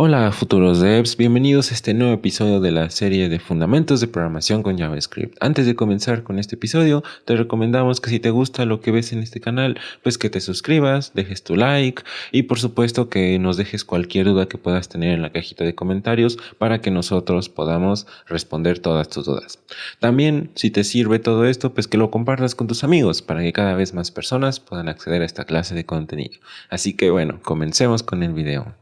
Hola futuros devs, bienvenidos a este nuevo episodio de la serie de Fundamentos de Programación con JavaScript. Antes de comenzar con este episodio, te recomendamos que si te gusta lo que ves en este canal, pues que te suscribas, dejes tu like y por supuesto que nos dejes cualquier duda que puedas tener en la cajita de comentarios para que nosotros podamos responder todas tus dudas. También, si te sirve todo esto, pues que lo compartas con tus amigos para que cada vez más personas puedan acceder a esta clase de contenido. Así que bueno, comencemos con el video.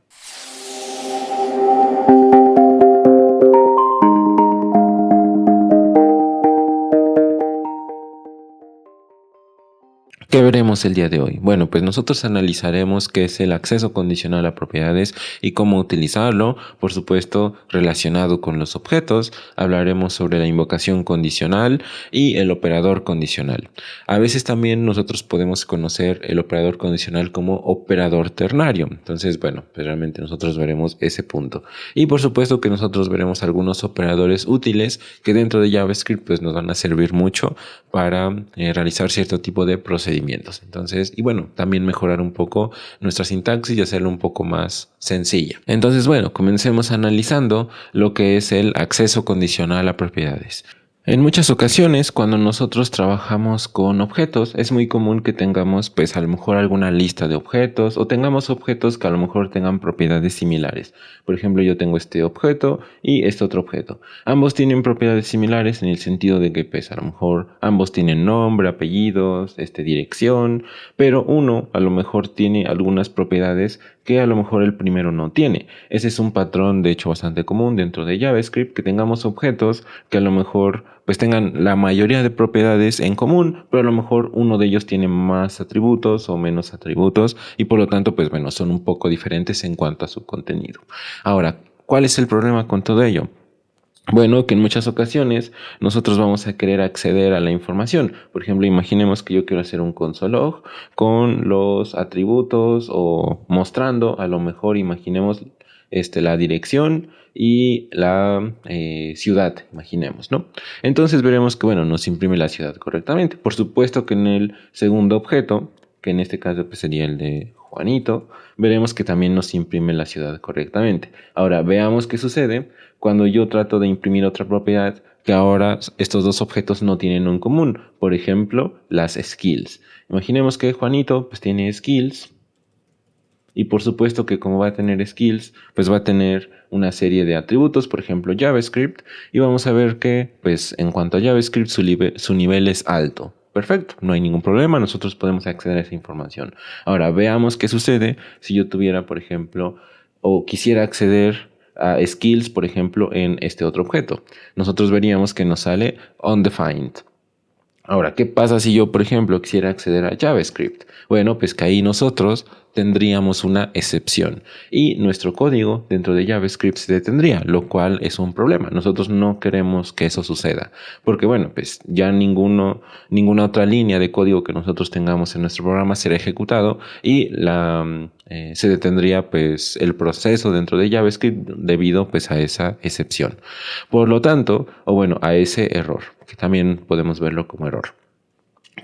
¿Qué veremos el día de hoy? Bueno, pues nosotros analizaremos qué es el acceso condicional a propiedades y cómo utilizarlo, por supuesto relacionado con los objetos. Hablaremos sobre la invocación condicional y el operador condicional. A veces también nosotros podemos conocer el operador condicional como operador ternario. Entonces, bueno, pues realmente nosotros veremos ese punto. Y por supuesto que nosotros veremos algunos operadores útiles que dentro de JavaScript pues nos van a servir mucho para realizar cierto tipo de procedimientos. Entonces, y bueno, también mejorar un poco nuestra sintaxis y hacerla un poco más sencilla. Entonces, bueno, comencemos analizando lo que es el acceso condicional a propiedades. En muchas ocasiones, cuando nosotros trabajamos con objetos, es muy común que tengamos pues a lo mejor alguna lista de objetos o tengamos objetos que a lo mejor tengan propiedades similares. Por ejemplo, yo tengo este objeto y este otro objeto. Ambos tienen propiedades similares en el sentido de que pues a lo mejor ambos tienen nombre, apellidos, dirección, pero uno a lo mejor tiene algunas propiedades que a lo mejor el primero no tiene. Ese es un patrón de hecho bastante común dentro de JavaScript, que tengamos objetos que a lo mejor pues tengan la mayoría de propiedades en común, pero a lo mejor uno de ellos tiene más atributos o menos atributos y por lo tanto pues bueno, son un poco diferentes en cuanto a su contenido. Ahora, ¿cuál es el problema con todo ello? Bueno, que en muchas ocasiones nosotros vamos a querer acceder a la información. Por ejemplo, imaginemos que yo quiero hacer un console log con los atributos o mostrando, a lo mejor imaginemos la dirección y la ciudad, imaginemos, ¿no? Entonces veremos que, bueno, nos imprime la ciudad correctamente. Por supuesto que en el segundo objeto, que en este caso pues, sería el de Juanito, veremos que también nos imprime la ciudad correctamente. Ahora, veamos qué sucede cuando yo trato de imprimir otra propiedad que ahora estos dos objetos no tienen en común. Por ejemplo, las skills. Imaginemos que Juanito pues tiene skills y por supuesto que como va a tener skills, pues va a tener una serie de atributos, por ejemplo JavaScript, y vamos a ver que pues en cuanto a JavaScript su nivel es alto. Perfecto, no hay ningún problema, nosotros podemos acceder a esa información. Ahora veamos qué sucede si yo tuviera, por ejemplo, o quisiera acceder a skills, por ejemplo, en este otro objeto. Nosotros veríamos que nos sale undefined. Ahora, ¿qué pasa si yo, por ejemplo, quisiera acceder a JavaScript? Bueno, pues que ahí nosotros tendríamos una excepción y nuestro código dentro de JavaScript se detendría, lo cual es un problema. Nosotros no queremos que eso suceda porque, bueno, pues ya ninguna otra línea de código que nosotros tengamos en nuestro programa será ejecutado y se detendría pues el proceso dentro de JavaScript debido pues a esa excepción. Por lo tanto, o bueno, a ese error, que también podemos verlo como error.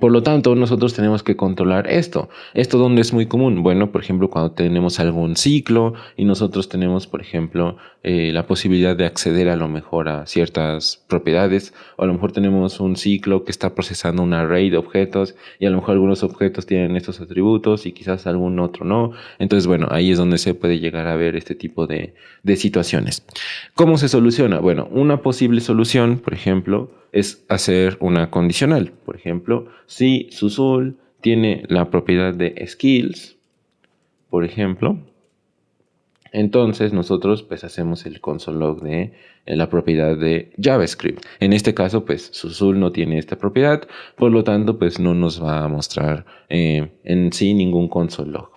Por lo tanto, nosotros tenemos que controlar esto. ¿Esto dónde es muy común? Bueno, por ejemplo, cuando tenemos algún ciclo y nosotros tenemos, por ejemplo, la posibilidad de acceder a lo mejor a ciertas propiedades, o a lo mejor tenemos un ciclo que está procesando un array de objetos y a lo mejor algunos objetos tienen estos atributos y quizás algún otro no. Entonces, bueno, ahí es donde se puede llegar a ver este tipo de situaciones. ¿Cómo se soluciona? Bueno, una posible solución, por ejemplo, es hacer una condicional. Por ejemplo, si Susul tiene la propiedad de skills, por ejemplo, entonces nosotros pues hacemos el console log de la propiedad de JavaScript. En este caso pues Susul no tiene esta propiedad, por lo tanto pues no nos va a mostrar en sí ningún console log.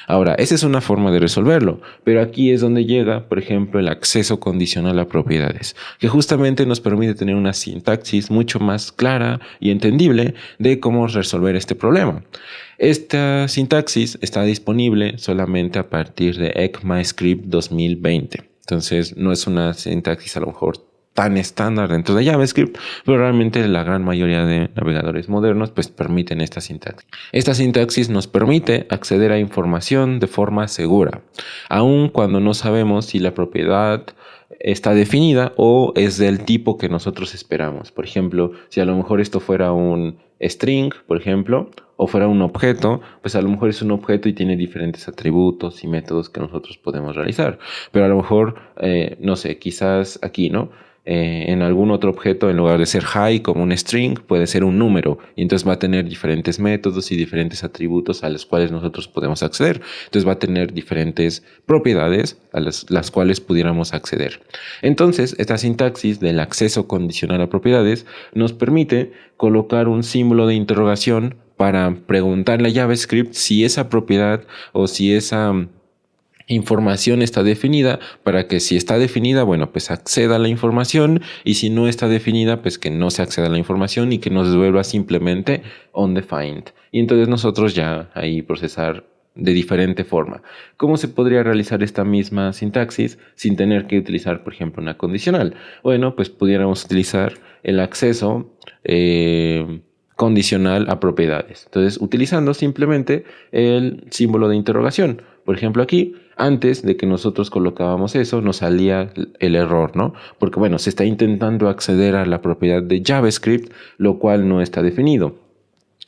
Ahora, esa es una forma de resolverlo, pero aquí es donde llega, por ejemplo, el acceso condicional a propiedades, que justamente nos permite tener una sintaxis mucho más clara y entendible de cómo resolver este problema. Esta sintaxis está disponible solamente a partir de ECMAScript 2020. Entonces, no es una sintaxis a lo mejor tan estándar dentro de JavaScript, pero realmente la gran mayoría de navegadores modernos pues permiten esta sintaxis. Esta sintaxis nos permite acceder a información de forma segura, aun cuando no sabemos si la propiedad está definida o es del tipo que nosotros esperamos. Por ejemplo, si a lo mejor esto fuera un string, por ejemplo, o fuera un objeto, pues a lo mejor es un objeto y tiene diferentes atributos y métodos que nosotros podemos realizar. Pero a lo mejor, no sé, quizás aquí, ¿no? En algún otro objeto, en lugar de ser high como un string, puede ser un número. Y entonces va a tener diferentes métodos y diferentes atributos a los cuales nosotros podemos acceder. Entonces va a tener diferentes propiedades a las cuales pudiéramos acceder. Entonces, esta sintaxis del acceso condicional a propiedades nos permite colocar un símbolo de interrogación para preguntarle a JavaScript si esa propiedad o si esa información está definida, para que si está definida, bueno, pues acceda a la información, y si no está definida, pues que no se acceda a la información y que nos devuelva simplemente undefined. Y entonces nosotros ya ahí procesar de diferente forma. ¿Cómo se podría realizar esta misma sintaxis sin tener que utilizar, por ejemplo, una condicional? Bueno, pues pudiéramos utilizar el acceso condicional a propiedades. Entonces, utilizando simplemente el símbolo de interrogación. Por ejemplo, aquí, antes de que nosotros colocábamos eso, nos salía el error, ¿no? Porque, bueno, se está intentando acceder a la propiedad de JavaScript, lo cual no está definido.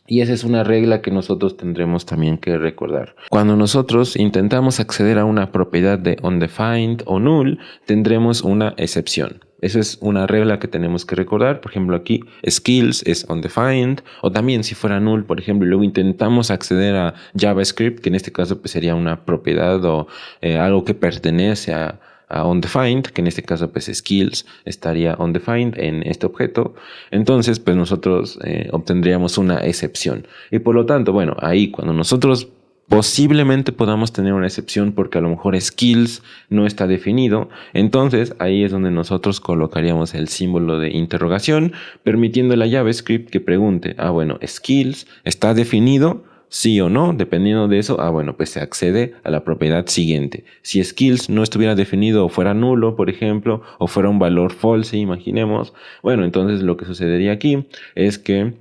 Y esa es una regla que nosotros tendremos también que recordar. Cuando nosotros intentamos acceder a una propiedad de undefined o null, tendremos una excepción. Esa es una regla que tenemos que recordar. Por ejemplo, aquí skills es undefined, o también si fuera null, por ejemplo, y luego intentamos acceder a JavaScript, que en este caso pues, sería una propiedad o algo que pertenece a undefined, que en este caso pues skills estaría undefined en este objeto. Entonces pues nosotros obtendríamos una excepción, y por lo tanto, bueno, ahí cuando nosotros posiblemente podamos tener una excepción porque a lo mejor skills no está definido, entonces ahí es donde nosotros colocaríamos el símbolo de interrogación, permitiendo a JavaScript que pregunte, bueno, skills está definido, sí o no. Dependiendo de eso, bueno, pues se accede a la propiedad siguiente. Si skills no estuviera definido o fuera nulo, por ejemplo, o fuera un valor false, imaginemos, bueno, entonces lo que sucedería aquí es que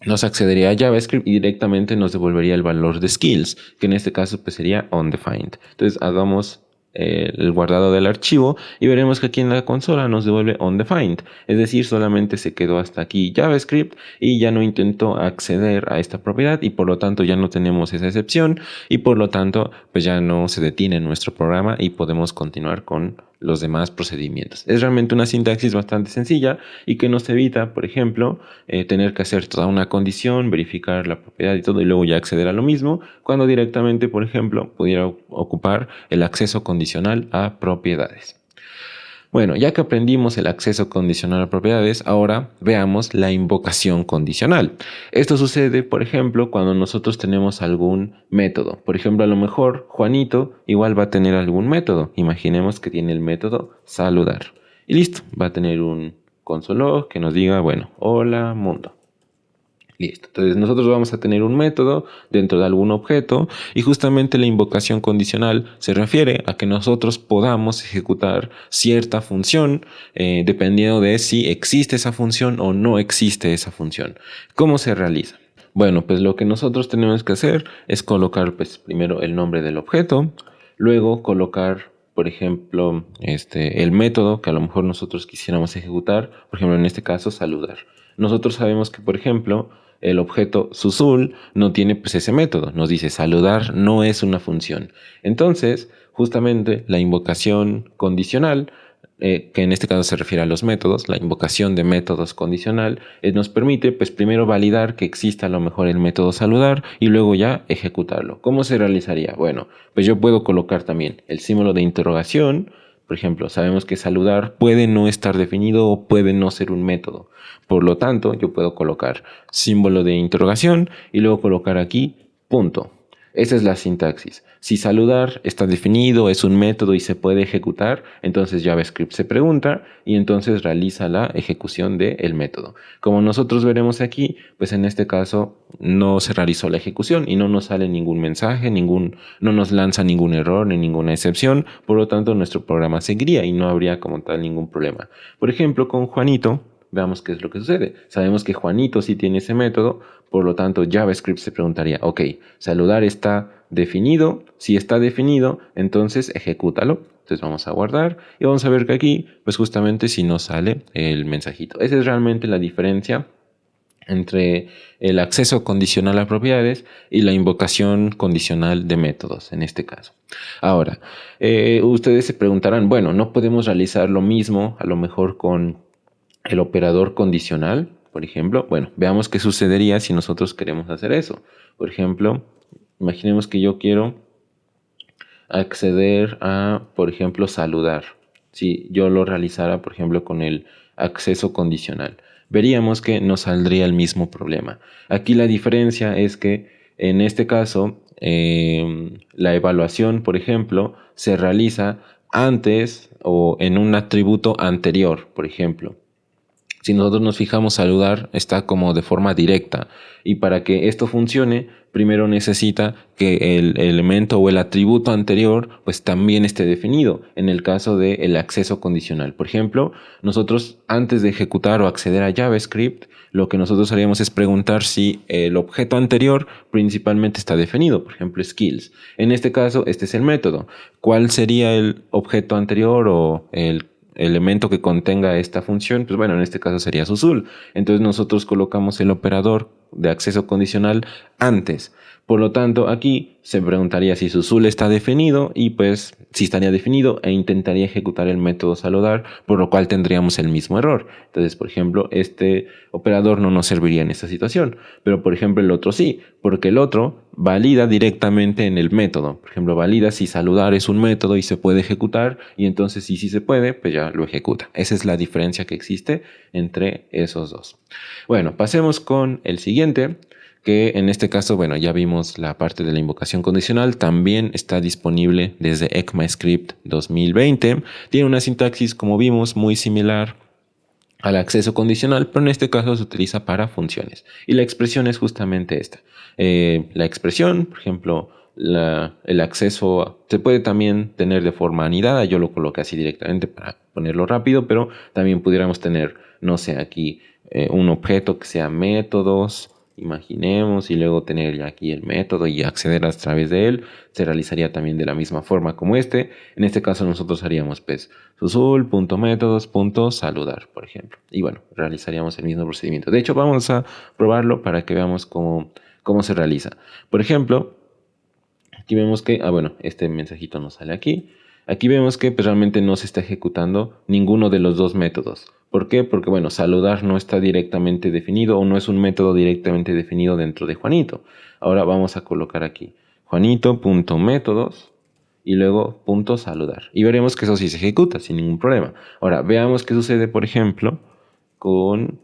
nos accedería a JavaScript y directamente nos devolvería el valor de skills, que en este caso pues sería undefined. Entonces hagamos el guardado del archivo y veremos que aquí en la consola nos devuelve undefined, es decir, solamente se quedó hasta aquí JavaScript y ya no intentó acceder a esta propiedad, y por lo tanto ya no tenemos esa excepción, y por lo tanto pues ya no se detiene nuestro programa y podemos continuar con los demás procedimientos. Es realmente una sintaxis bastante sencilla y que nos evita, por ejemplo, tener que hacer toda una condición, verificar la propiedad y todo, y luego ya acceder a lo mismo, cuando directamente, por ejemplo, pudiera ocupar el acceso condicional a propiedades. Bueno, ya que aprendimos el acceso condicional a propiedades, ahora veamos la invocación condicional. Esto sucede, por ejemplo, cuando nosotros tenemos algún método. Por ejemplo, a lo mejor Juanito igual va a tener algún método. Imaginemos que tiene el método saludar. Y listo, va a tener un console.log que nos diga, bueno, hola mundo. Listo. Entonces nosotros vamos a tener un método dentro de algún objeto, y justamente la invocación condicional se refiere a que nosotros podamos ejecutar cierta función dependiendo de si existe esa función o no existe esa función. ¿Cómo se realiza? Bueno, pues lo que nosotros tenemos que hacer es colocar pues primero el nombre del objeto, luego colocar, por ejemplo, el método que a lo mejor nosotros quisiéramos ejecutar, por ejemplo en este caso saludar. Nosotros sabemos que, por ejemplo, el objeto Susul no tiene pues ese método, nos dice saludar no es una función. Entonces, justamente la invocación condicional, que en este caso se refiere a los métodos, la invocación de métodos condicional, nos permite pues primero validar que exista a lo mejor el método saludar y luego ya ejecutarlo. ¿Cómo se realizaría? Bueno, pues yo puedo colocar también el símbolo de interrogación. Por ejemplo, sabemos que saludar puede no estar definido o puede no ser un método. Por lo tanto, yo puedo colocar símbolo de interrogación y luego colocar aquí punto. Esa es la sintaxis. Si saludar está definido, es un método y se puede ejecutar, entonces JavaScript se pregunta y entonces realiza la ejecución del método. Como nosotros veremos aquí, pues en este caso no se realizó la ejecución y no nos sale ningún mensaje, no nos lanza ningún error ni ninguna excepción, por lo tanto nuestro programa seguiría y no habría como tal ningún problema. Por ejemplo, con Juanito, veamos qué es lo que sucede. Sabemos que Juanito sí tiene ese método, por lo tanto JavaScript se preguntaría, ok, saludar está definido. Si está definido, entonces ejecútalo. Entonces vamos a guardar y vamos a ver que aquí, pues justamente si nos sale el mensajito. Esa es realmente la diferencia entre el acceso condicional a propiedades y la invocación condicional de métodos, en este caso. Ahora, ustedes se preguntarán, bueno, ¿no podemos realizar lo mismo a lo mejor con el operador condicional, por ejemplo? Bueno, veamos qué sucedería si nosotros queremos hacer eso. Por ejemplo, imaginemos que yo quiero acceder a, por ejemplo, saludar. Si yo lo realizara, por ejemplo, con el acceso condicional, veríamos que nos saldría el mismo problema. Aquí la diferencia es que en este caso la evaluación, por ejemplo, se realiza antes o en un atributo anterior, por ejemplo. Si nosotros nos fijamos, saludar está como de forma directa y para que esto funcione, primero necesita que el elemento o el atributo anterior pues también esté definido en el caso del acceso condicional. Por ejemplo, nosotros antes de ejecutar o acceder a JavaScript, lo que nosotros haríamos es preguntar si el objeto anterior principalmente está definido, por ejemplo, skills. En este caso, este es el método. ¿Cuál sería el objeto anterior o el elemento que contenga esta función? Pues bueno, en este caso sería SUSUL. Entonces nosotros colocamos el operador de acceso condicional antes. Por lo tanto, aquí se preguntaría si SUSUL está definido y pues si estaría definido e intentaría ejecutar el método saludar, por lo cual tendríamos el mismo error. Entonces, por ejemplo, este operador no nos serviría en esta situación, pero por ejemplo el otro sí, porque el otro valida directamente en el método. Por ejemplo, valida si saludar es un método y se puede ejecutar, y entonces si sí se puede, pues ya lo ejecuta. Esa es la diferencia que existe entre esos dos. Bueno, pasemos con el siguiente, que en este caso, bueno, ya vimos la parte de la invocación condicional, también está disponible desde ECMAScript 2020. Tiene una sintaxis, como vimos, muy similar al acceso condicional, pero en este caso se utiliza para funciones. Y la expresión es justamente esta. La expresión, por ejemplo, el acceso se puede también tener de forma anidada. Yo lo coloqué así directamente para ponerlo rápido, pero también pudiéramos tener, no sé, aquí un objeto que sea métodos, imaginemos, y luego tener ya aquí el método y acceder a través de él. Se realizaría también de la misma forma como este. En este caso nosotros haríamos pues susul.métodos.saludar, por ejemplo. Y bueno, realizaríamos el mismo procedimiento. De hecho, vamos a probarlo para que veamos cómo se realiza. Por ejemplo, aquí vemos que, bueno, este mensajito nos sale aquí. Aquí vemos que pues, realmente no se está ejecutando ninguno de los dos métodos. ¿Por qué? Porque, bueno, saludar no está directamente definido o no es un método directamente definido dentro de Juanito. Ahora vamos a colocar aquí Juanito.métodos y luego .saludar. Y veremos que eso sí se ejecuta sin ningún problema. Ahora, veamos qué sucede, por ejemplo, con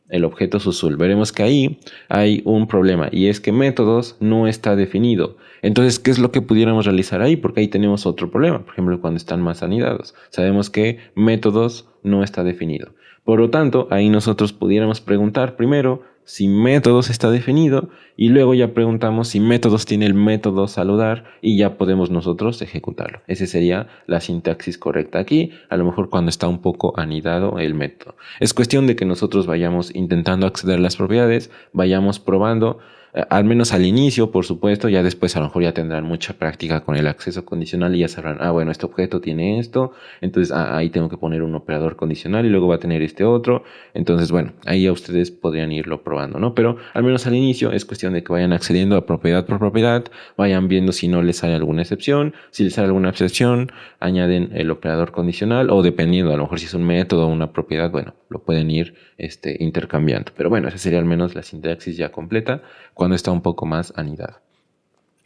el objeto SUSUL. Veremos que ahí hay un problema y es que métodos no está definido. Entonces, ¿qué es lo que pudiéramos realizar ahí? Porque ahí tenemos otro problema. Por ejemplo, cuando están más anidados. Sabemos que métodos no está definido. Por lo tanto, ahí nosotros pudiéramos preguntar primero si métodos está definido y luego ya preguntamos si métodos tiene el método saludar y ya podemos nosotros ejecutarlo. Esa sería la sintaxis correcta aquí, a lo mejor cuando está un poco anidado el método. Es cuestión de que nosotros vayamos intentando acceder a las propiedades, vayamos probando, al menos al inicio, por supuesto, ya después a lo mejor ya tendrán mucha práctica con el acceso condicional y ya sabrán, bueno, este objeto tiene esto, entonces ahí tengo que poner un operador condicional y luego va a tener este otro, entonces bueno, ahí ya ustedes podrían irlo probando, ¿no? Pero al menos al inicio es cuestión de que vayan accediendo a propiedad por propiedad, vayan viendo si no les sale alguna excepción, si les sale alguna excepción, añaden el operador condicional o dependiendo, a lo mejor si es un método o una propiedad, bueno, lo pueden ir intercambiando, pero bueno, esa sería al menos la sintaxis ya completa cuando está un poco más anidado.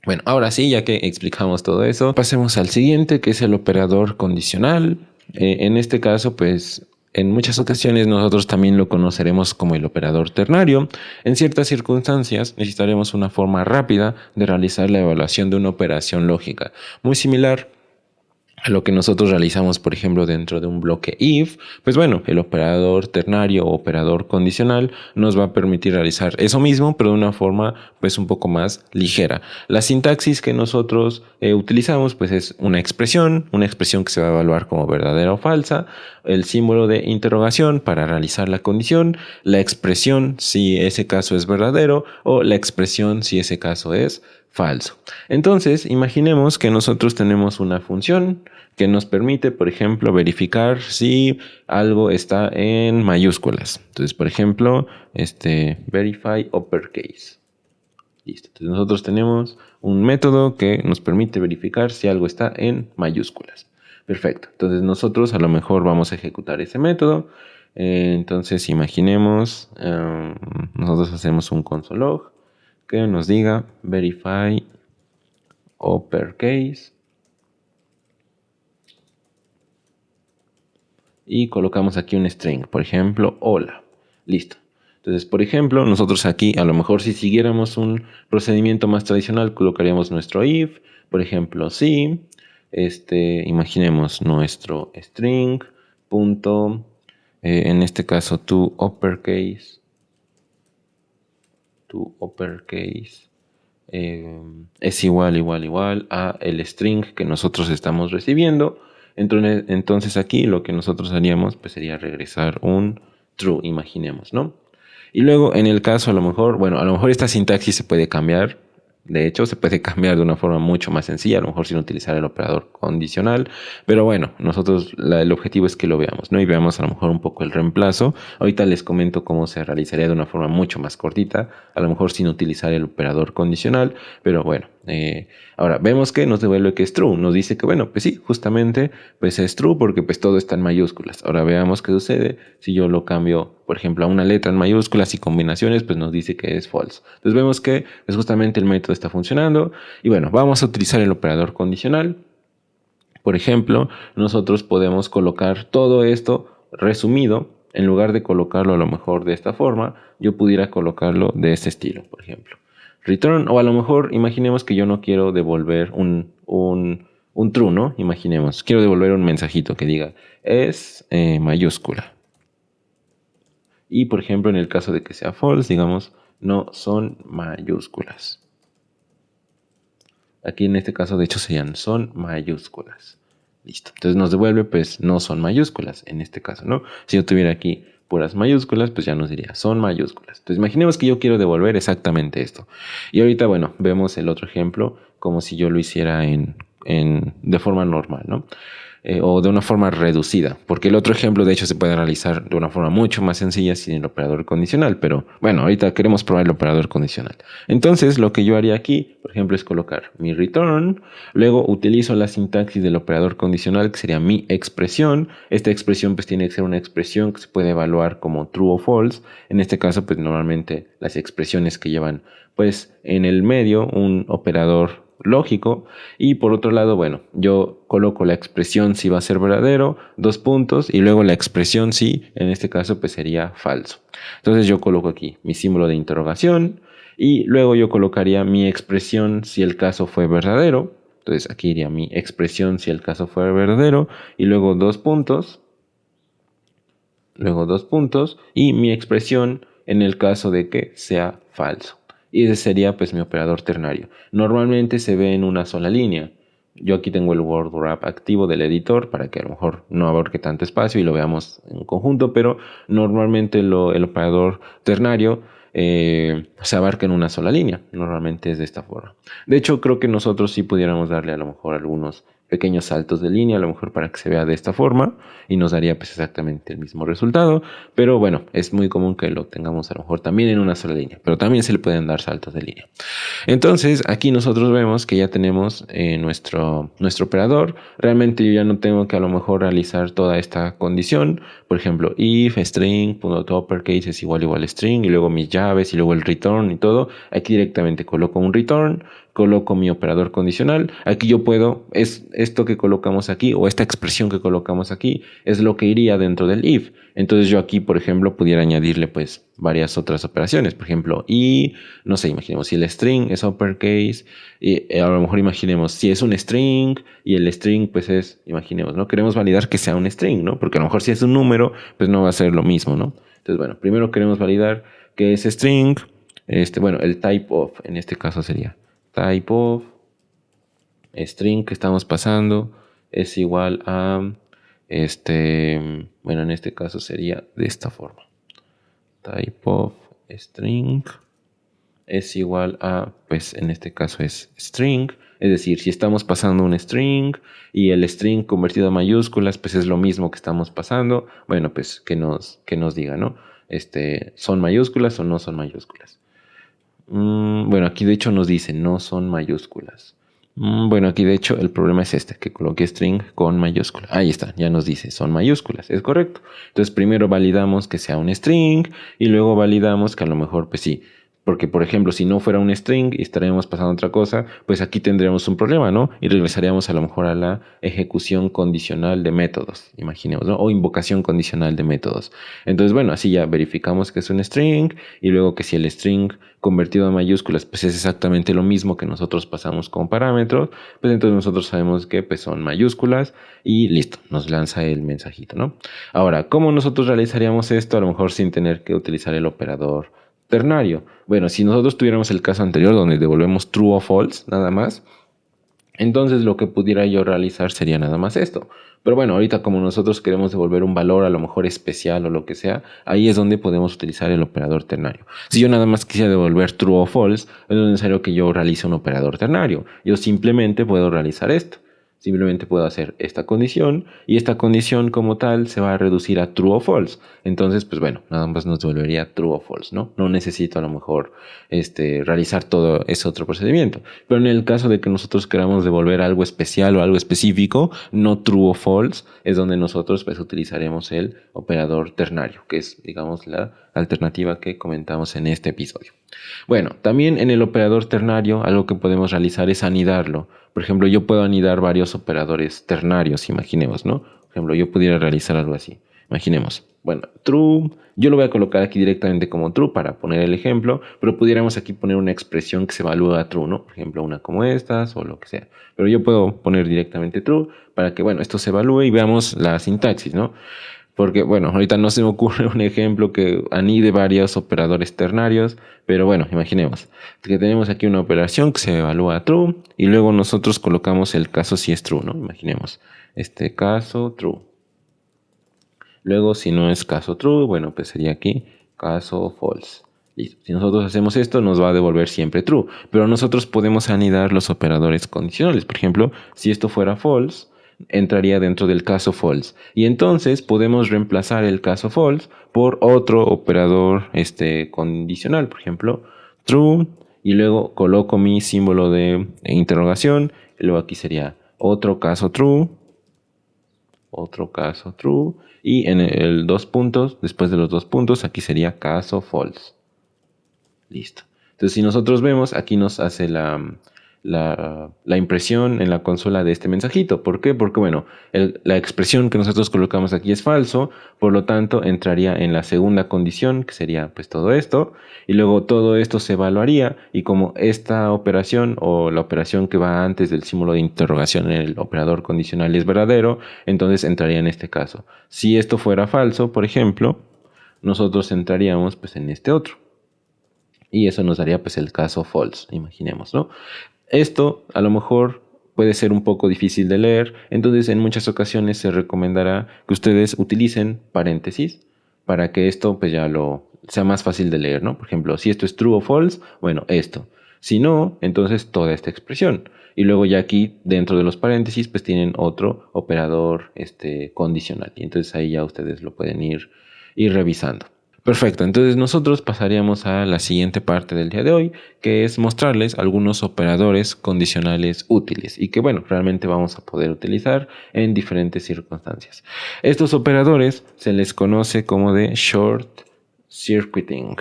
Bueno, ahora sí, ya que explicamos todo eso, pasemos al siguiente, que es el operador condicional. En este caso, pues, En muchas ocasiones nosotros también lo conoceremos como el operador ternario. En ciertas circunstancias necesitaremos una forma rápida de realizar la evaluación de una operación lógica, muy similar a lo que nosotros realizamos, por ejemplo, dentro de un bloque if. Pues bueno, el operador ternario o operador condicional nos va a permitir realizar eso mismo, pero de una forma pues un poco más ligera. La sintaxis que nosotros utilizamos pues es una expresión que se va a evaluar como verdadera o falsa, el símbolo de interrogación para realizar la condición, la expresión si ese caso es verdadero o la expresión si ese caso es falso. Entonces, imaginemos que nosotros tenemos una función que nos permite, por ejemplo, verificar si algo está en mayúsculas. Entonces, por ejemplo, verify uppercase. Listo. Entonces, nosotros tenemos un método que nos permite verificar si algo está en mayúsculas. Perfecto. Entonces, nosotros a lo mejor vamos a ejecutar ese método. Entonces, imaginemos, nosotros hacemos un console log que nos diga verify uppercase y colocamos aquí un string, por ejemplo, hola. Listo. Entonces, por ejemplo, nosotros aquí, a lo mejor si siguiéramos un procedimiento más tradicional, colocaríamos nuestro if, por ejemplo, si, imaginemos nuestro string, punto, en este caso, to uppercase, es igual a el string que nosotros estamos recibiendo. Entonces aquí lo que nosotros haríamos pues sería regresar un true, imaginemos, ¿no? Y luego en el caso a lo mejor esta sintaxis se puede cambiar. De hecho, se puede cambiar de una forma mucho más sencilla, a lo mejor sin utilizar el operador condicional. Pero bueno, nosotros el objetivo es que lo veamos, ¿no? Y veamos a lo mejor un poco el reemplazo. Ahorita les comento cómo se realizaría de una forma mucho más cortita, a lo mejor sin utilizar el operador condicional. Pero bueno, ahora vemos que nos devuelve que es true. Nos dice que bueno, pues sí, justamente pues es true porque pues todo está en mayúsculas. Ahora veamos qué sucede si yo lo cambio, por ejemplo, a una letra en mayúsculas y combinaciones, pues nos dice que es false. Entonces vemos que es justamente el método está funcionando. Y bueno, vamos a utilizar el operador condicional. Por ejemplo, nosotros podemos colocar todo esto resumido. En lugar de colocarlo a lo mejor de esta forma, yo pudiera colocarlo de este estilo, por ejemplo. Return, o a lo mejor imaginemos que yo no quiero devolver un true, ¿no? Imaginemos, quiero devolver un mensajito que diga es mayúscula. Y por ejemplo, en el caso de que sea false, digamos, no son mayúsculas. Aquí en este caso, de hecho, serían son mayúsculas. Listo. Entonces nos devuelve, pues, no son mayúsculas en este caso, ¿no? Si yo tuviera aquí puras mayúsculas, pues ya nos diría son mayúsculas. Entonces imaginemos que yo quiero devolver exactamente esto. Y ahorita, bueno, vemos el otro ejemplo como si yo lo hiciera de forma normal, ¿no? O de una forma reducida, porque el otro ejemplo de hecho se puede realizar de una forma mucho más sencilla sin el operador condicional, pero bueno, ahorita queremos probar el operador condicional. Entonces lo que yo haría aquí, por ejemplo, es colocar mi return, luego utilizo la sintaxis del operador condicional que sería mi expresión. Esta expresión pues tiene que ser una expresión que se puede evaluar como true o false. En este caso pues normalmente las expresiones que llevan pues en el medio un operador lógico. Y por otro lado, bueno, yo coloco la expresión si va a ser verdadero, dos puntos, y luego la expresión si, en este caso, pues sería falso. Entonces yo coloco aquí mi símbolo de interrogación y luego yo colocaría mi expresión si el caso fue verdadero. Entonces aquí iría mi expresión si el caso fue verdadero y luego dos puntos. Luego dos puntos y mi expresión en el caso de que sea falso. Y ese sería pues mi operador ternario. Normalmente se ve en una sola línea. Yo aquí tengo el word wrap activo del editor para que a lo mejor no abarque tanto espacio y lo veamos en conjunto, pero normalmente el operador ternario se abarca en una sola línea. Normalmente es de esta forma. De hecho, creo que nosotros sí pudiéramos darle a lo mejor algunos pequeños saltos de línea, a lo mejor para que se vea de esta forma y nos daría pues exactamente el mismo resultado, pero bueno, es muy común que lo tengamos a lo mejor también en una sola línea, pero también se le pueden dar saltos de línea. Entonces aquí nosotros vemos que ya tenemos nuestro operador. Realmente yo ya no tengo que a lo mejor realizar toda esta condición, por ejemplo if string.uppercase es igual string y luego mis llaves y luego el return y todo. Aquí directamente coloco un return coloco mi operador condicional. Aquí yo puedo, es esto que colocamos aquí o esta expresión que colocamos aquí es lo que iría dentro del if. Entonces yo aquí, por ejemplo, pudiera añadirle pues varias otras operaciones. Por ejemplo, y no sé, imaginemos si el string es uppercase y a lo mejor imaginemos si es un string y el string pues es, imaginemos, ¿no? Queremos validar que sea un string, ¿no? Porque a lo mejor si es un número pues no va a ser lo mismo, ¿no? Entonces, bueno, primero queremos validar que es string, bueno, el type of, en este caso sería type of string que estamos pasando es igual a, bueno, en este caso sería de esta forma. Type of string es igual a, pues en este caso es string, es decir, si estamos pasando un string y el string convertido a mayúsculas, pues es lo mismo que estamos pasando, bueno, pues que nos diga, ¿no? ¿Son mayúsculas o no son mayúsculas? Bueno, aquí de hecho nos dice no son mayúsculas. Bueno, aquí de hecho el problema es que coloqué string con mayúscula. Ahí está, ya nos dice son mayúsculas, es correcto. Entonces primero validamos que sea un string y luego validamos que a lo mejor pues sí. Porque, por ejemplo, si no fuera un string y estaríamos pasando otra cosa, pues aquí tendríamos un problema, ¿no? Y regresaríamos a lo mejor a la ejecución condicional de métodos, imaginemos, ¿no? O invocación condicional de métodos. Entonces, bueno, así ya verificamos que es un string y luego que si el string convertido a mayúsculas pues es exactamente lo mismo que nosotros pasamos como parámetros, pues entonces nosotros sabemos que pues son mayúsculas y listo, nos lanza el mensajito, ¿no? Ahora, ¿cómo nosotros realizaríamos esto? A lo mejor sin tener que utilizar el operador ternario. Bueno, si nosotros tuviéramos el caso anterior donde devolvemos true o false, nada más, entonces lo que pudiera yo realizar sería nada más esto. Pero bueno, ahorita como nosotros queremos devolver un valor a lo mejor especial o lo que sea, ahí es donde podemos utilizar el operador ternario. Si yo nada más quisiera devolver true o false, no es necesario que yo realice un operador ternario. Yo simplemente puedo realizar esto. Simplemente puedo hacer esta condición y esta condición como tal se va a reducir a true o false. Entonces, pues bueno, nada más nos devolvería true o false, ¿no? No necesito a lo mejor realizar todo ese otro procedimiento. Pero en el caso de que nosotros queramos devolver algo especial o algo específico, no true o false, es donde nosotros pues utilizaremos el operador ternario, que es, digamos, la alternativa que comentamos en este episodio. Bueno, también en el operador ternario algo que podemos realizar es anidarlo. Por ejemplo, yo puedo anidar varios operadores ternarios, imaginemos, ¿no? Por ejemplo, yo pudiera realizar algo así. Imaginemos, bueno, true, yo lo voy a colocar aquí directamente como true para poner el ejemplo, pero pudiéramos aquí poner una expresión que se evalúa a true, ¿no? Por ejemplo, una como estas o lo que sea. Pero yo puedo poner directamente true para que, bueno, esto se evalúe y veamos la sintaxis, ¿no? Porque, bueno, ahorita no se me ocurre un ejemplo que anide varios operadores ternarios, pero bueno, imaginemos que tenemos aquí una operación que se evalúa a true y luego nosotros colocamos el caso si es true, ¿no? Imaginemos, este caso true. Luego, si no es caso true, bueno, pues sería aquí caso false. Listo. Si nosotros hacemos esto, nos va a devolver siempre true, pero nosotros podemos anidar los operadores condicionales. Por ejemplo, si esto fuera false, entraría dentro del caso false. Y entonces podemos reemplazar el caso false por otro operador condicional. Por ejemplo, true. Y luego coloco mi símbolo de interrogación. Y luego aquí sería otro caso true. Otro caso true. Y en el dos puntos, después de los dos puntos, aquí sería caso false. Listo. Entonces, si nosotros vemos, aquí nos hace la impresión en la consola de este mensajito. ¿Por qué? Porque, bueno, la expresión que nosotros colocamos aquí es falso, por lo tanto, entraría en la segunda condición, que sería pues todo esto, y luego todo esto se evaluaría, y como esta operación o la operación que va antes del símbolo de interrogación en el operador condicional es verdadero, entonces entraría en este caso. Si esto fuera falso, por ejemplo, nosotros entraríamos pues en este otro. Y eso nos daría pues el caso false, imaginemos, ¿no? Esto a lo mejor puede ser un poco difícil de leer, entonces en muchas ocasiones se recomendará que ustedes utilicen paréntesis para que esto pues ya sea más fácil de leer, ¿no? Por ejemplo, si esto es true o false, bueno, esto. Si no, entonces toda esta expresión. Y luego ya aquí dentro de los paréntesis pues tienen otro operador condicional. Y entonces ahí ya ustedes lo pueden ir revisando. Perfecto, entonces nosotros pasaríamos a la siguiente parte del día de hoy, que es mostrarles algunos operadores condicionales útiles y que, bueno, realmente vamos a poder utilizar en diferentes circunstancias. Estos operadores se les conoce como de short circuiting.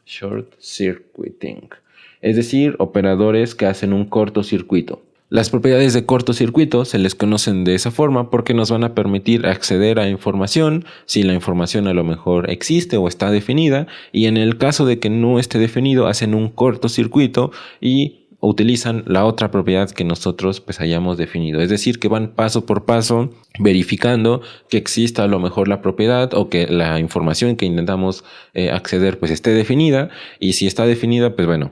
Short circuiting. es decir, operadores que hacen un cortocircuito. Las propiedades de cortocircuito se les conocen de esa forma porque nos van a permitir acceder a información si la información a lo mejor existe o está definida, y en el caso de que no esté definido hacen un cortocircuito y utilizan la otra propiedad que nosotros pues hayamos definido. Es decir, que van paso por paso verificando que exista a lo mejor la propiedad o que la información que intentamos acceder pues esté definida, y si está definida pues bueno,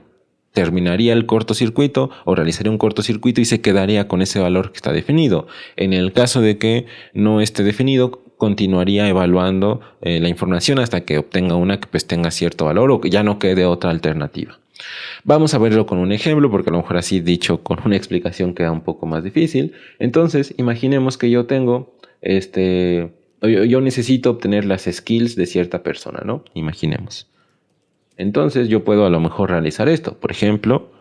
terminaría el cortocircuito o realizaría un cortocircuito y se quedaría con ese valor que está definido. En el caso de que no esté definido, continuaría evaluando la información hasta que obtenga una que pues tenga cierto valor o que ya no quede otra alternativa. Vamos a verlo con un ejemplo porque a lo mejor así dicho con una explicación queda un poco más difícil. Entonces imaginemos que yo tengo yo necesito obtener las skills de cierta persona, ¿no? Imaginemos. Entonces yo puedo a lo mejor realizar esto. Por ejemplo,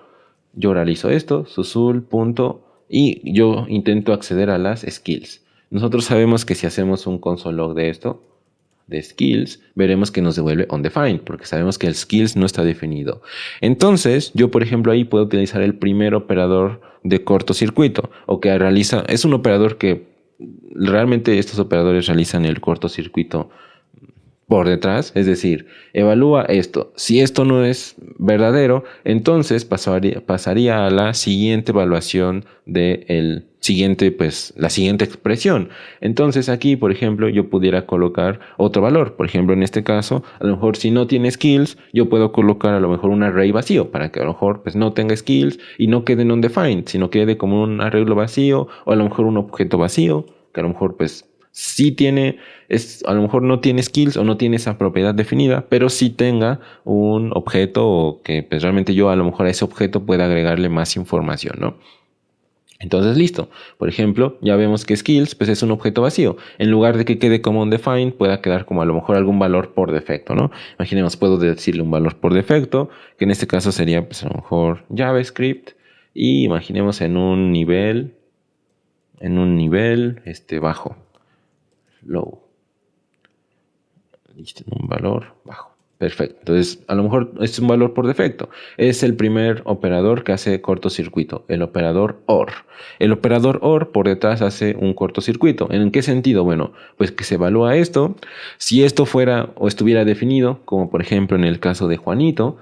yo realizo esto, susul, punto, y yo intento acceder a las skills. Nosotros sabemos que si hacemos un console log de esto, de skills, veremos que nos devuelve undefined, porque sabemos que el skills no está definido. Entonces, yo por ejemplo ahí puedo utilizar el primer operador de cortocircuito, o que realiza, es un operador que realmente estos operadores realizan el cortocircuito por detrás, es decir, evalúa esto. Si esto no es verdadero, entonces pasaría a la siguiente evaluación de la siguiente expresión. Entonces aquí, por ejemplo, yo pudiera colocar otro valor. Por ejemplo, en este caso, a lo mejor si no tiene skills, yo puedo colocar a lo mejor un array vacío para que a lo mejor pues no tenga skills y no quede en undefined, sino quede como un arreglo vacío o a lo mejor un objeto vacío, que a lo mejor pues sí tiene, a lo mejor no tiene skills o no tiene esa propiedad definida, pero sí tenga un objeto o que pues realmente yo a lo mejor a ese objeto pueda agregarle más información, ¿no? Entonces listo, por ejemplo, ya vemos que skills pues es un objeto vacío. En lugar de que quede como undefined, pueda quedar como a lo mejor algún valor por defecto, ¿no? Imaginemos, puedo decirle un valor por defecto, que en este caso sería pues a lo mejor JavaScript, y imaginemos en un nivel bajo. Low. Listo, un valor bajo. Perfecto. Entonces, a lo mejor es un valor por defecto. Es el primer operador que hace cortocircuito, el operador OR. El operador OR por detrás hace un cortocircuito. ¿En qué sentido? Bueno, pues que se evalúa esto. Si esto fuera o estuviera definido, como por ejemplo en el caso de Juanito,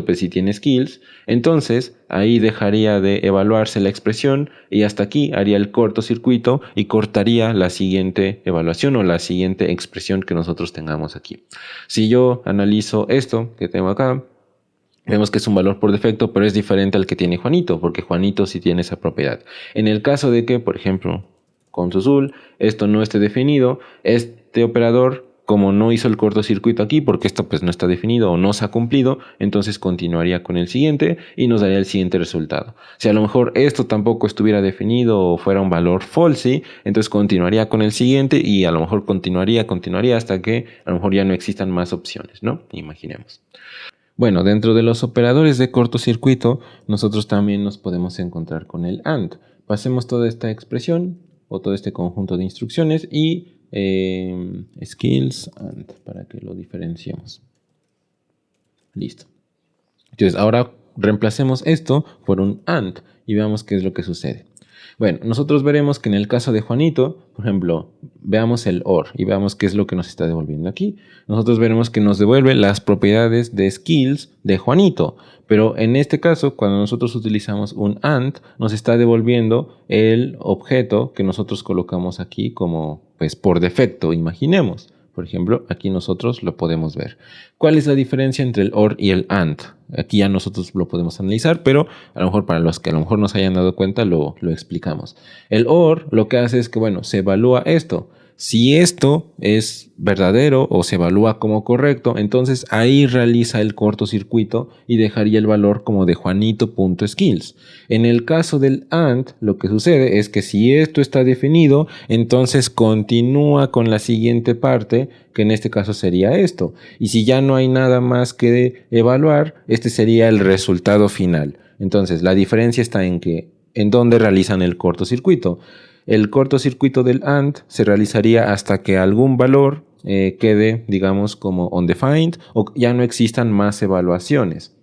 pues sí tiene skills, entonces ahí dejaría de evaluarse la expresión y hasta aquí haría el cortocircuito y cortaría la siguiente evaluación o la siguiente expresión que nosotros tengamos aquí. Si yo analizo esto que tengo acá, vemos que es un valor por defecto, pero es diferente al que tiene Juanito, porque Juanito sí tiene esa propiedad. En el caso de que, por ejemplo, con Susul, esto no esté definido, este operador, como no hizo el cortocircuito aquí, porque esto pues no está definido o no se ha cumplido, entonces continuaría con el siguiente y nos daría el siguiente resultado. Si a lo mejor esto tampoco estuviera definido o fuera un valor false, entonces continuaría con el siguiente y a lo mejor continuaría hasta que a lo mejor ya no existan más opciones, ¿no? Imaginemos. Bueno, dentro de los operadores de cortocircuito, nosotros también nos podemos encontrar con el AND. Pasemos toda esta expresión o todo este conjunto de instrucciones y skills AND para que lo diferenciemos. Listo. Entonces, ahora reemplacemos esto por un AND y veamos qué es lo que sucede. Bueno, nosotros veremos que en el caso de Juanito, por ejemplo, veamos el OR y veamos qué es lo que nos está devolviendo aquí. Nosotros veremos que nos devuelve las propiedades de skills de Juanito, pero en este caso, cuando nosotros utilizamos un AND, nos está devolviendo el objeto que nosotros colocamos aquí como, pues, por defecto, imaginemos. Por ejemplo, aquí nosotros lo podemos ver. ¿Cuál es la diferencia entre el OR y el AND? Aquí ya nosotros lo podemos analizar, pero a lo mejor para los que a lo mejor no se hayan dado cuenta lo explicamos. El OR lo que hace es que, bueno, se evalúa esto. Si esto es verdadero o se evalúa como correcto, entonces ahí realiza el cortocircuito y dejaría el valor como de Juanito.skills. En el caso del AND, lo que sucede es que si esto está definido, entonces continúa con la siguiente parte, que en este caso sería esto. Y si ya no hay nada más que evaluar, este sería el resultado final. Entonces, la diferencia está en dónde realizan el cortocircuito. El cortocircuito del AND se realizaría hasta que algún valor quede, digamos, como undefined o ya no existan más evaluaciones.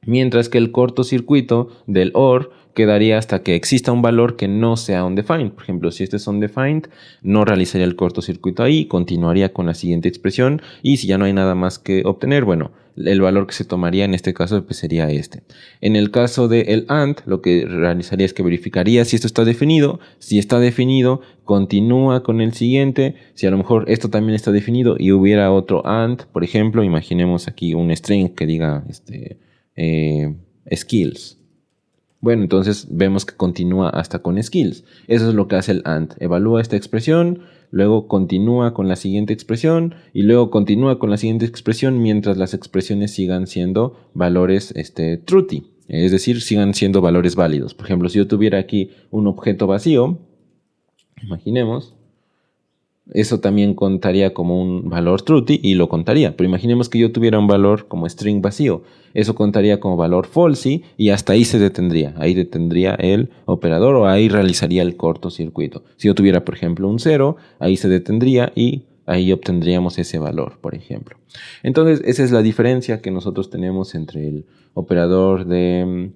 Mientras que el cortocircuito del OR quedaría hasta que exista un valor que no sea undefined. Por ejemplo, si este es undefined, no realizaría el cortocircuito ahí, continuaría con la siguiente expresión y si ya no hay nada más que obtener, bueno, el valor que se tomaría en este caso pues, sería este. En el caso del AND, lo que realizaría es que verificaría si esto está definido. Si está definido, continúa con el siguiente. Si a lo mejor esto también está definido y hubiera otro AND, por ejemplo, imaginemos aquí un string que diga skills. Bueno, entonces vemos que continúa hasta con skills. Eso es lo que hace el AND. Evalúa esta expresión, luego continúa con la siguiente expresión y luego continúa con la siguiente expresión mientras las expresiones sigan siendo valores truthy. Es decir, sigan siendo valores válidos. Por ejemplo, si yo tuviera aquí un objeto vacío, imaginemos, eso también contaría como un valor truthy y lo contaría. Pero imaginemos que yo tuviera un valor como string vacío. Eso contaría como valor falsy y hasta ahí se detendría. Ahí detendría el operador o ahí realizaría el cortocircuito. Si yo tuviera, por ejemplo, un 0, ahí se detendría y ahí obtendríamos ese valor, por ejemplo. Entonces, esa es la diferencia que nosotros tenemos entre el operador de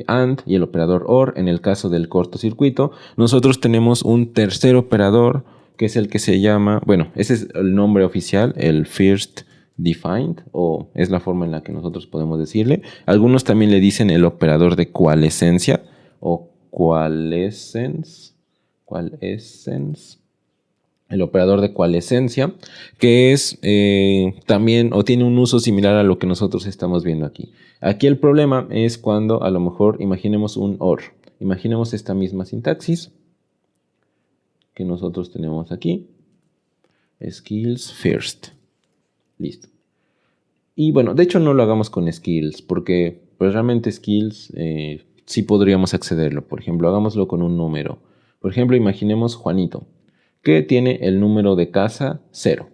AND y el operador OR. En el caso del cortocircuito, nosotros tenemos un tercer operador que es el que se llama, bueno, ese es el nombre oficial, el first defined, o es la forma en la que nosotros podemos decirle. Algunos también le dicen el operador de coalescencia o coalescence, el operador de coalescencia, que es también o tiene un uso similar a lo que nosotros estamos viendo aquí. Aquí el problema es cuando a lo mejor imaginemos un OR. Imaginemos esta misma sintaxis que nosotros tenemos aquí. Skills first. Listo. Y bueno, de hecho no lo hagamos con skills, porque pues realmente skills sí podríamos accederlo. Por ejemplo, hagámoslo con un número. Por ejemplo, imaginemos Juanito, que tiene el número de casa 0.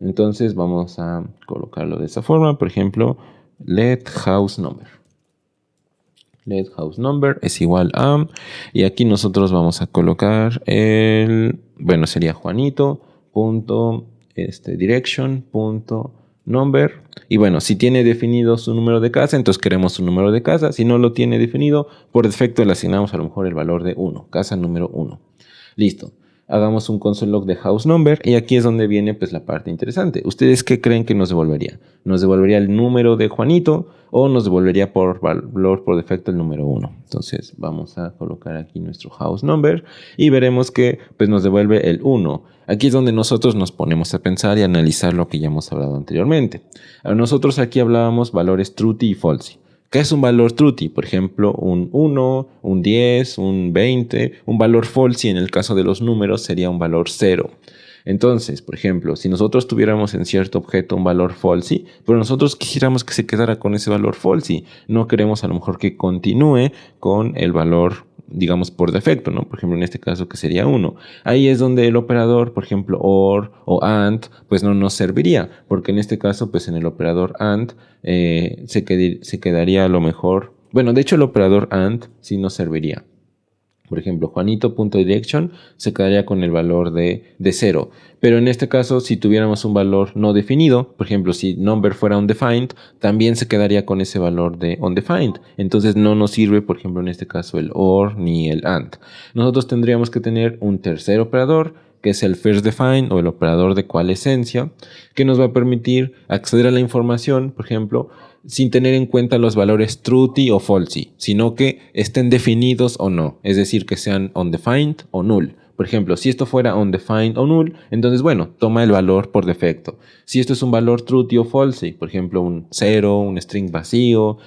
Entonces vamos a colocarlo de esa forma. Por ejemplo, let house number. Let house number es igual a, y aquí nosotros vamos a colocar el, bueno, sería Juanito punto direction punto number, y bueno, si tiene definido su número de casa, entonces queremos su número de casa. Si no lo tiene definido, por defecto le asignamos a lo mejor el valor de 1, casa número 1. Listo. Hagamos un console log de house number y aquí es donde viene pues la parte interesante. ¿Ustedes qué creen que nos devolvería? ¿Nos devolvería el número de Juanito o nos devolvería por valor por defecto el número 1? Entonces vamos a colocar aquí nuestro house number y veremos que pues nos devuelve el 1. Aquí es donde nosotros nos ponemos a pensar y analizar lo que ya hemos hablado anteriormente. Nosotros aquí hablábamos valores truthy y falsy. ¿Qué es un valor truthy? Por ejemplo, un 1, un 10, un 20. Un valor falsy en el caso de los números sería un valor 0. Entonces, por ejemplo, si nosotros tuviéramos en cierto objeto un valor falsy, pero nosotros quisiéramos que se quedara con ese valor falsy, no queremos a lo mejor que continúe con el valor, digamos, por defecto, ¿no? Por ejemplo, en este caso que sería 1. Ahí es donde el operador, por ejemplo, OR o AND, pues no nos serviría, porque en este caso, pues en el operador AND se quedaría a lo mejor, bueno, de hecho el operador AND sí nos serviría. Por ejemplo, Juanito.direction se quedaría con el valor de 0. Pero en este caso, si tuviéramos un valor no definido, por ejemplo, si number fuera undefined, también se quedaría con ese valor de undefined. Entonces no nos sirve, por ejemplo, en este caso el OR ni el AND. Nosotros tendríamos que tener un tercer operador, que es el first define o el operador de coalescencia, que nos va a permitir acceder a la información, por ejemplo, sin tener en cuenta los valores truthy o falsy, sino que estén definidos o no, es decir, que sean undefined o null. Por ejemplo, si esto fuera undefined o null, entonces, bueno, toma el valor por defecto. Si esto es un valor truthy o falsy, por ejemplo, un 0, un string vacío,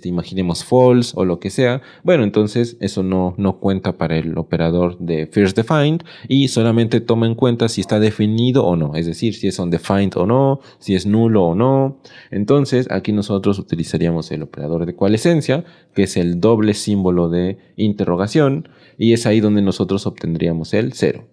imaginemos false o lo que sea, bueno, entonces eso no cuenta para el operador de first defined y solamente toma en cuenta si está definido o no, es decir, si es undefined o no, si es nulo o no. Entonces, aquí nosotros utilizaríamos el operador de coalescencia, que es el doble símbolo de interrogación, y es ahí donde nosotros obtendríamos el 0.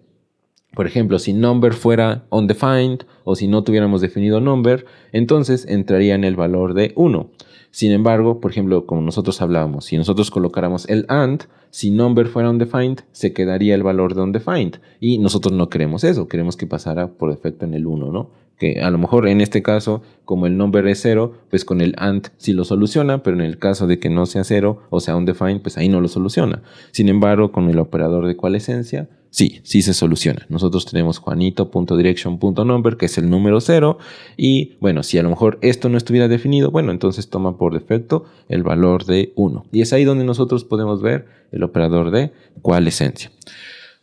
Por ejemplo, si number fuera undefined o si no tuviéramos definido number, entonces entraría en el valor de 1. Sin embargo, por ejemplo, como nosotros hablábamos, si nosotros colocáramos el AND, si number fuera undefined, se quedaría el valor de undefined. Y nosotros no queremos eso, queremos que pasara por defecto en el 1, ¿no? que a lo mejor en este caso, como el number es 0, pues con el AND sí lo soluciona, pero en el caso de que no sea 0 o sea undefined, pues ahí no lo soluciona. Sin embargo, con el operador de cuál-esencia, sí se soluciona. Nosotros tenemos juanito.direction.number, que es el número 0, y bueno, si a lo mejor esto no estuviera definido, bueno, entonces toma por defecto el valor de 1. Y es ahí donde nosotros podemos ver el operador de cuál-esencia.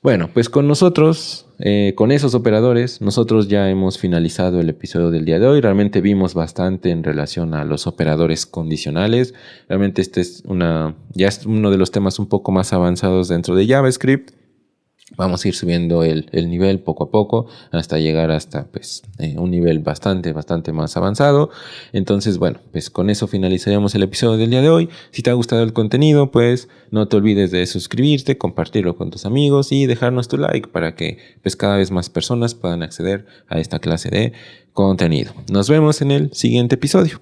Bueno, pues con nosotros, con esos operadores, nosotros ya hemos finalizado el episodio del día de hoy. Realmente vimos bastante en relación a los operadores condicionales. Realmente ya es uno de los temas un poco más avanzados dentro de JavaScript. Vamos a ir subiendo el nivel poco a poco hasta llegar hasta un nivel bastante más avanzado. Entonces, bueno, pues con eso finalizaríamos el episodio del día de hoy. Si te ha gustado el contenido, pues no te olvides de suscribirte, compartirlo con tus amigos y dejarnos tu like para que pues cada vez más personas puedan acceder a esta clase de contenido. Nos vemos en el siguiente episodio.